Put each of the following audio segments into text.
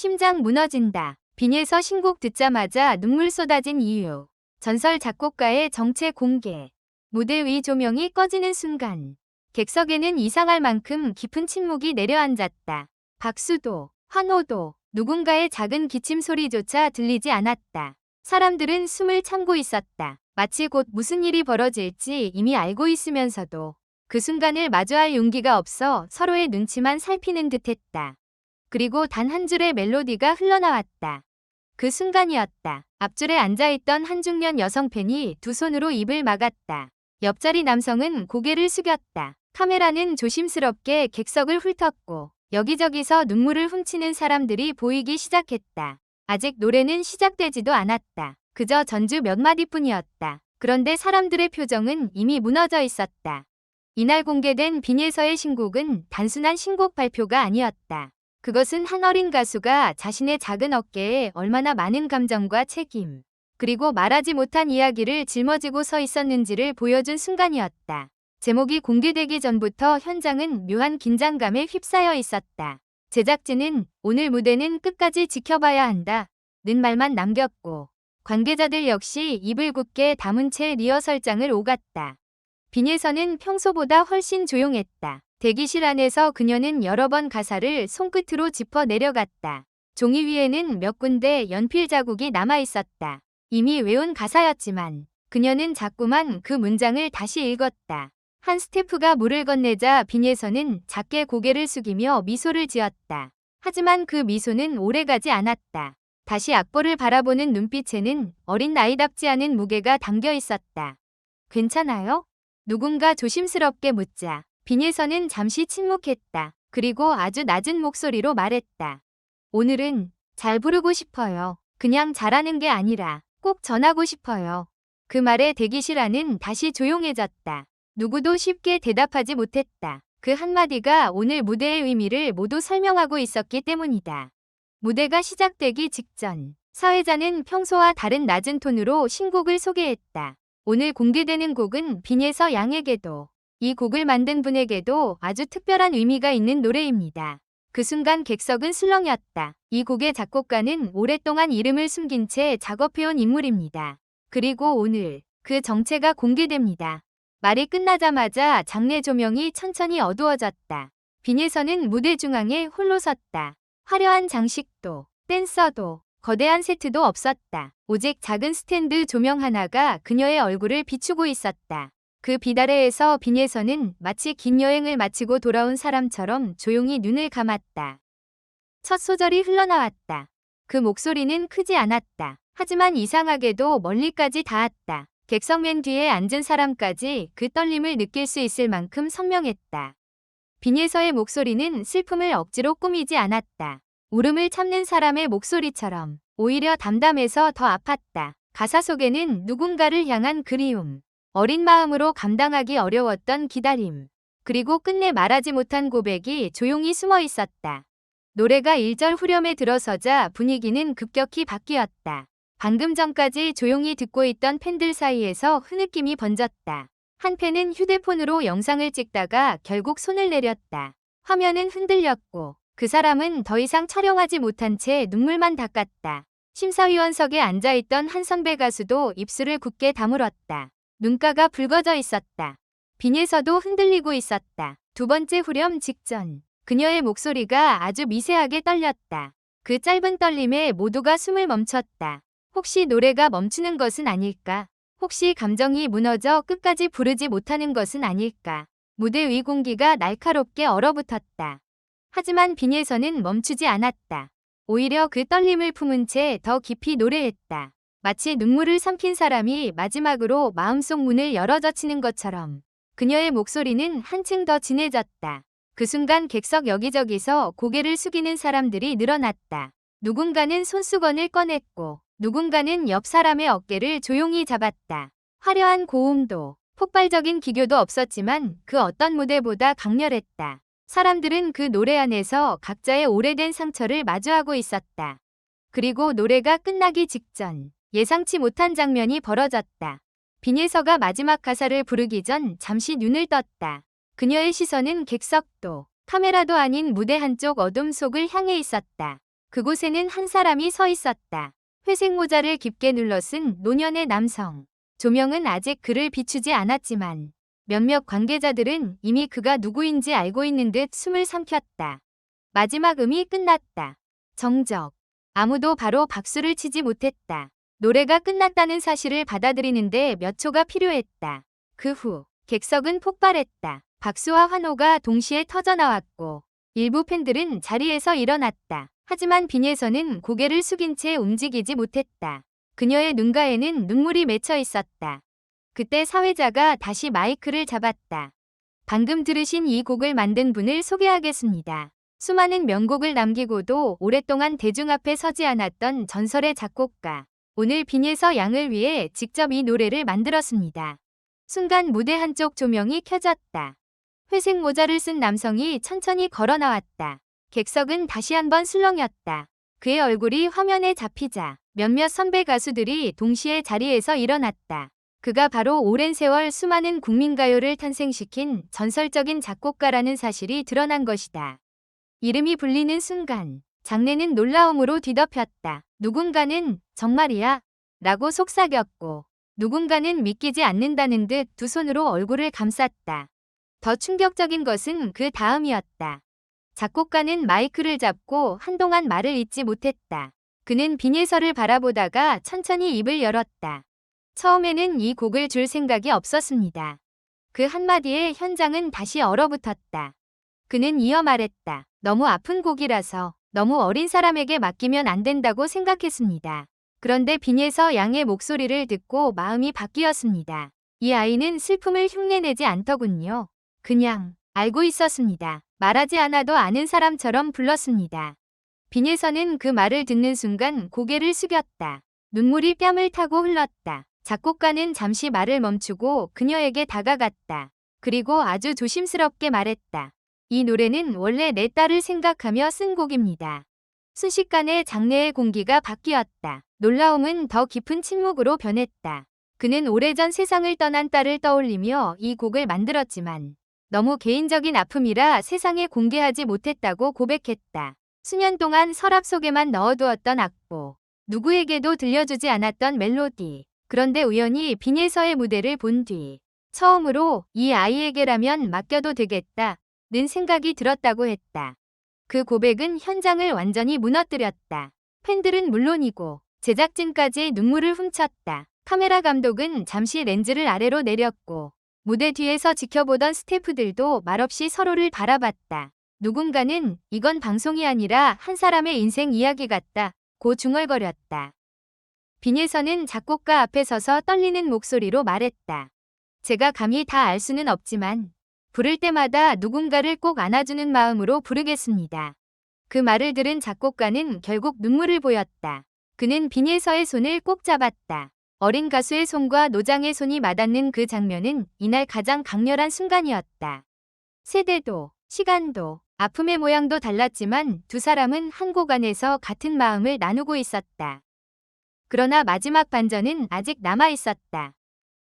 심장 무너진다. 빈에서 신곡 듣자마자 눈물 쏟아진 이유. 전설 작곡가의 정체 공개. 무대 위 조명이 꺼지는 순간 객석에는 이상할 만큼 깊은 침묵이 내려앉았다. 박수도, 환호도, 누군가의 작은 기침 소리조차 들리지 않았다. 사람들은 숨을 참고 있었다. 마치 곧 무슨 일이 벌어질지 이미 알고 있으면서도 그 순간을 마주할 용기가 없어 서로의 눈치만 살피는 듯했다. 그리고 단 한 줄의 멜로디가 흘러나왔다. 그 순간이었다. 앞줄에 앉아있던 한 중년 여성 팬이 두 손으로 입을 막았다. 옆자리 남성은 고개를 숙였다. 카메라는 조심스럽게 객석을 훑었고 여기저기서 눈물을 훔치는 사람들이 보이기 시작했다. 아직 노래는 시작되지도 않았다. 그저 전주 몇 마디뿐이었다. 그런데 사람들의 표정은 이미 무너져 있었다. 이날 공개된 빈에서의 신곡은 단순한 신곡 발표가 아니었다. 그것은 한 어린 가수가 자신의 작은 어깨에 얼마나 많은 감정과 책임, 그리고 말하지 못한 이야기를 짊어지고 서 있었는지를 보여준 순간이었다. 제목이 공개되기 전부터 현장은 묘한 긴장감에 휩싸여 있었다. 제작진은 오늘 무대는 끝까지 지켜봐야 한다 는 말만 남겼고 관계자들 역시 입을 굳게 다문 채 리허설장을 오갔다. 빈에서는 평소보다 훨씬 조용했다. 대기실 안에서 그녀는 여러 번 가사를 손끝으로 짚어 내려갔다. 종이 위에는 몇 군데 연필 자국이 남아 있었다. 이미 외운 가사였지만 그녀는 자꾸만 그 문장을 다시 읽었다. 한 스태프가 물을 건네자 빈에서는 작게 고개를 숙이며 미소를 지었다. 하지만 그 미소는 오래가지 않았다. 다시 악보를 바라보는 눈빛에는 어린 아이답지 않은 무게가 담겨 있었다. 괜찮아요? 누군가 조심스럽게 묻자 빈에서는 잠시 침묵했다. 그리고 아주 낮은 목소리로 말했다. 오늘은 잘 부르고 싶어요. 그냥 잘하는 게 아니라 꼭 전하고 싶어요. 그 말에 대기실 안은 다시 조용해졌다. 누구도 쉽게 대답하지 못했다. 그 한마디가 오늘 무대의 의미를 모두 설명하고 있었기 때문이다. 무대가 시작되기 직전 사회자는 평소와 다른 낮은 톤으로 신곡을 소개했다. 오늘 공개되는 곡은 빈에서 양에게도 이 곡을 만든 분에게도 아주 특별한 의미가 있는 노래입니다. 그 순간 객석은 술렁였다. 이 곡의 작곡가는 오랫동안 이름을 숨긴 채 작업해온 인물입니다. 그리고 오늘 그 정체가 공개됩니다. 말이 끝나자마자 장례 조명이 천천히 어두워졌다. 빈에서는 무대 중앙에 홀로 섰다. 화려한 장식도, 댄서도, 거대한 세트도 없었다. 오직 작은 스탠드 조명 하나가 그녀의 얼굴을 비추고 있었다. 그 빛 아래에서 빈에서는 마치 긴 여행을 마치고 돌아온 사람처럼 조용히 눈을 감았다. 첫 소절이 흘러나왔다. 그 목소리는 크지 않았다. 하지만 이상하게도 멀리까지 닿았다. 객석 맨 뒤에 앉은 사람까지 그 떨림을 느낄 수 있을 만큼 선명했다. 빈에서의 목소리는 슬픔을 억지로 꾸미지 않았다. 울음을 참는 사람의 목소리처럼 오히려 담담해서 더 아팠다. 가사 속에는 누군가를 향한 그리움, 어린 마음으로 감당하기 어려웠던 기다림, 그리고 끝내 말하지 못한 고백이 조용히 숨어 있었다. 노래가 1절 후렴에 들어서자 분위기는 급격히 바뀌었다. 방금 전까지 조용히 듣고 있던 팬들 사이에서 흐느낌이 번졌다. 한 팬은 휴대폰으로 영상을 찍다가 결국 손을 내렸다. 화면은 흔들렸고 그 사람은 더 이상 촬영하지 못한 채 눈물만 닦았다. 심사위원석에 앉아있던 한 선배 가수도 입술을 굳게 다물었다. 눈가가 붉어져 있었다. 빈에서도 흔들리고 있었다. 두 번째 후렴 직전 그녀의 목소리가 아주 미세하게 떨렸다. 그 짧은 떨림에 모두가 숨을 멈췄다. 혹시 노래가 멈추는 것은 아닐까? 혹시 감정이 무너져 끝까지 부르지 못하는 것은 아닐까? 무대 위 공기가 날카롭게 얼어붙었다. 하지만 빈에서는 멈추지 않았다. 오히려 그 떨림을 품은 채 더 깊이 노래했다. 마치 눈물을 삼킨 사람이 마지막으로 마음속 문을 열어 젖히는 것처럼 그녀의 목소리는 한층 더 진해졌다. 그 순간 객석 여기저기서 고개를 숙이는 사람들이 늘어났다. 누군가는 손수건을 꺼냈고 누군가는 옆 사람의 어깨를 조용히 잡았다. 화려한 고음도, 폭발적인 기교도 없었지만 그 어떤 무대보다 강렬했다. 사람들은 그 노래 안에서 각자의 오래된 상처를 마주하고 있었다. 그리고 노래가 끝나기 직전 예상치 못한 장면이 벌어졌다. 빈에서가 마지막 가사를 부르기 전 잠시 눈을 떴다. 그녀의 시선은 객석도, 카메라도 아닌 무대 한쪽 어둠 속을 향해 있었다. 그곳에는 한 사람이 서 있었다. 회색 모자를 깊게 눌러 쓴 노년의 남성. 조명은 아직 그를 비추지 않았지만 몇몇 관계자들은 이미 그가 누구인지 알고 있는 듯 숨을 삼켰다. 마지막 음이 끝났다. 정적. 아무도 바로 박수를 치지 못했다. 노래가 끝났다는 사실을 받아들이는데 몇 초가 필요했다. 그 후 객석은 폭발했다. 박수와 환호가 동시에 터져나왔고 일부 팬들은 자리에서 일어났다. 하지만 빈예선은 고개를 숙인 채 움직이지 못했다. 그녀의 눈가에는 눈물이 맺혀 있었다. 그때 사회자가 다시 마이크를 잡았다. 방금 들으신 이 곡을 만든 분을 소개하겠습니다. 수많은 명곡을 남기고도 오랫동안 대중 앞에 서지 않았던 전설의 작곡가. 오늘 빈예서 양을 위해 직접 이 노래를 만들었습니다. 순간 무대 한쪽 조명이 켜졌다. 회색 모자를 쓴 남성이 천천히 걸어 나왔다. 객석은 다시 한번 술렁였다. 그의 얼굴이 화면에 잡히자 몇몇 선배 가수들이 동시에 자리에서 일어났다. 그가 바로 오랜 세월 수많은 국민가요를 탄생시킨 전설적인 작곡가라는 사실이 드러난 것이다. 이름이 불리는 순간 장내는 놀라움으로 뒤덮였다. 누군가는 정말이야? 라고 속삭였고 누군가는 믿기지 않는다는 듯 두 손으로 얼굴을 감쌌다. 더 충격적인 것은 그 다음이었다. 작곡가는 마이크를 잡고 한동안 말을 잇지 못했다. 그는 빈예서를 바라보다가 천천히 입을 열었다. 처음에는 이 곡을 줄 생각이 없었습니다. 그 한마디에 현장은 다시 얼어붙었다. 그는 이어 말했다. 너무 아픈 곡이라서 너무 어린 사람에게 맡기면 안 된다고 생각했습니다. 그런데 빈예서 양의 목소리를 듣고 마음이 바뀌었습니다. 이 아이는 슬픔을 흉내내지 않더군요. 그냥 알고 있었습니다. 말하지 않아도 아는 사람처럼 불렀습니다. 빈예서는 그 말을 듣는 순간 고개를 숙였다. 눈물이 뺨을 타고 흘렀다. 작곡가는 잠시 말을 멈추고 그녀에게 다가갔다. 그리고 아주 조심스럽게 말했다. 이 노래는 원래 내 딸을 생각하며 쓴 곡입니다. 순식간에 장내의 공기가 바뀌었다. 놀라움은 더 깊은 침묵으로 변했다. 그는 오래전 세상을 떠난 딸을 떠올리며 이 곡을 만들었지만 너무 개인적인 아픔이라 세상에 공개하지 못했다고 고백했다. 수년 동안 서랍 속에만 넣어두었던 악보, 누구에게도 들려주지 않았던 멜로디. 그런데 우연히 빈예서의 무대를 본 뒤 처음으로 이 아이에게라면 맡겨도 되겠다 는 생각이 들었다고 했다. 그 고백은 현장을 완전히 무너뜨렸다. 팬들은 물론이고 제작진까지 눈물을 훔쳤다. 카메라 감독은 잠시 렌즈를 아래로 내렸고 무대 뒤에서 지켜보던 스태프들도 말없이 서로를 바라봤다. 누군가는 이건 방송이 아니라 한 사람의 인생 이야기 같다 고 중얼거렸다. 빈예서는 작곡가 앞에 서서 떨리는 목소리로 말했다. 제가 감히 다 알 수는 없지만 부를 때마다 누군가를 꼭 안아주는 마음으로 부르겠습니다. 그 말을 들은 작곡가는 결국 눈물을 보였다. 그는 빈예서의 손을 꼭 잡았다. 어린 가수의 손과 노장의 손이 맞닿는 그 장면은 이날 가장 강렬한 순간이었다. 세대도, 시간도, 아픔의 모양도 달랐지만 두 사람은 한 곡 안에서 같은 마음을 나누고 있었다. 그러나 마지막 반전은 아직 남아 있었다.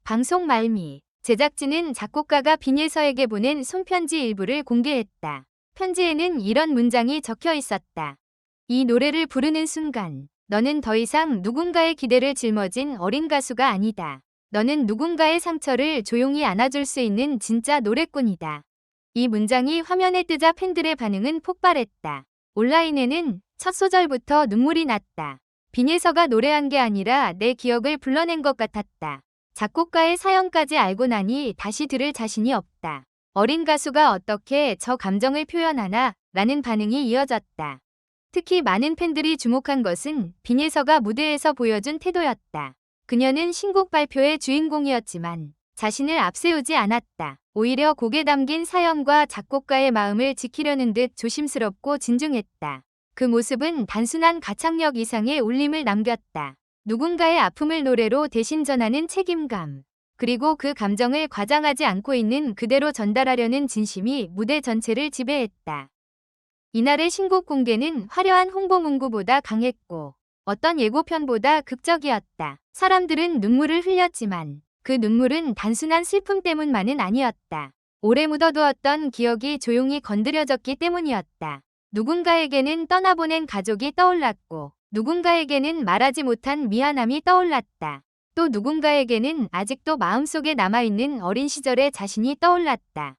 방송 말미, 제작진은 작곡가가 빈예서에게 보낸 손편지 일부를 공개했다. 편지에는 이런 문장이 적혀 있었다. 이 노래를 부르는 순간 너는 더 이상 누군가의 기대를 짊어진 어린 가수가 아니다. 너는 누군가의 상처를 조용히 안아줄 수 있는 진짜 노래꾼이다. 이 문장이 화면에 뜨자 팬들의 반응은 폭발했다. 온라인에는 첫 소절부터 눈물이 났다. 빈예서가 노래한 게 아니라 내 기억을 불러낸 것 같았다. 작곡가의 사연까지 알고 나니 다시 들을 자신이 없다. 어린 가수가 어떻게 저 감정을 표현하나? 라는 반응이 이어졌다. 특히 많은 팬들이 주목한 것은 빈예서가 무대에서 보여준 태도였다. 그녀는 신곡 발표의 주인공이었지만 자신을 앞세우지 않았다. 오히려 곡에 담긴 사연과 작곡가의 마음을 지키려는 듯 조심스럽고 진중했다. 그 모습은 단순한 가창력 이상의 울림을 남겼다. 누군가의 아픔을 노래로 대신 전하는 책임감, 그리고 그 감정을 과장하지 않고 있는 그대로 전달하려는 진심이 무대 전체를 지배했다. 이날의 신곡 공개는 화려한 홍보 문구보다 강했고 어떤 예고편보다 극적이었다. 사람들은 눈물을 흘렸지만 그 눈물은 단순한 슬픔 때문만은 아니었다. 오래 묻어두었던 기억이 조용히 건드려졌기 때문이었다. 누군가에게는 떠나보낸 가족이 떠올랐고, 누군가에게는 말하지 못한 미안함이 떠올랐다. 또 누군가에게는 아직도 마음속에 남아있는 어린 시절의 자신이 떠올랐다.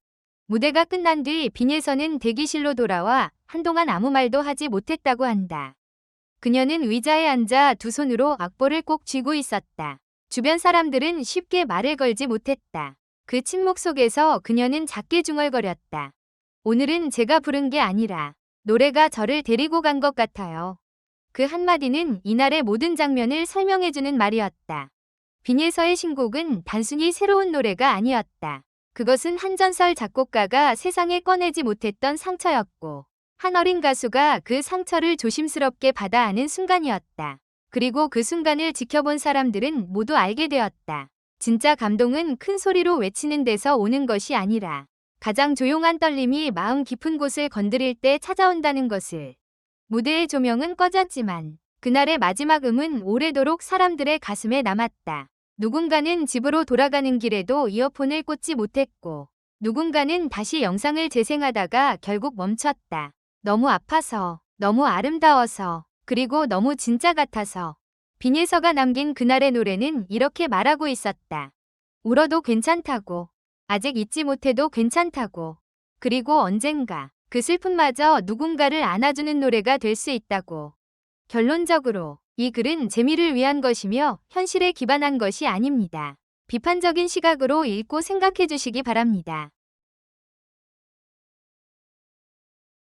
무대가 끝난 뒤 빈예선은 대기실로 돌아와 한동안 아무 말도 하지 못했다고 한다. 그녀는 의자에 앉아 두 손으로 악보를 꼭 쥐고 있었다. 주변 사람들은 쉽게 말을 걸지 못했다. 그 침묵 속에서 그녀는 작게 중얼거렸다. 오늘은 제가 부른 게 아니라 노래가 저를 데리고 간 것 같아요. 그 한마디는 이날의 모든 장면을 설명해주는 말이었다. 빈예서의 신곡은 단순히 새로운 노래가 아니었다. 그것은 한 전설 작곡가가 세상에 꺼내지 못했던 상처였고, 한 어린 가수가 그 상처를 조심스럽게 받아 안은 순간이었다. 그리고 그 순간을 지켜본 사람들은 모두 알게 되었다. 진짜 감동은 큰 소리로 외치는 데서 오는 것이 아니라 가장 조용한 떨림이 마음 깊은 곳을 건드릴 때 찾아온다는 것을. 무대의 조명은 꺼졌지만 그날의 마지막 음은 오래도록 사람들의 가슴에 남았다. 누군가는 집으로 돌아가는 길에도 이어폰을 꽂지 못했고, 누군가는 다시 영상을 재생하다가 결국 멈췄다. 너무 아파서, 너무 아름다워서, 그리고 너무 진짜 같아서. 빈예서가 남긴 그날의 노래는 이렇게 말하고 있었다. 울어도 괜찮다고. 아직 잊지 못해도 괜찮다고. 그리고 언젠가 그 슬픔마저 누군가를 안아주는 노래가 될 수 있다고. 결론적으로 이 글은 재미를 위한 것이며 현실에 기반한 것이 아닙니다. 비판적인 시각으로 읽고 생각해 주시기 바랍니다.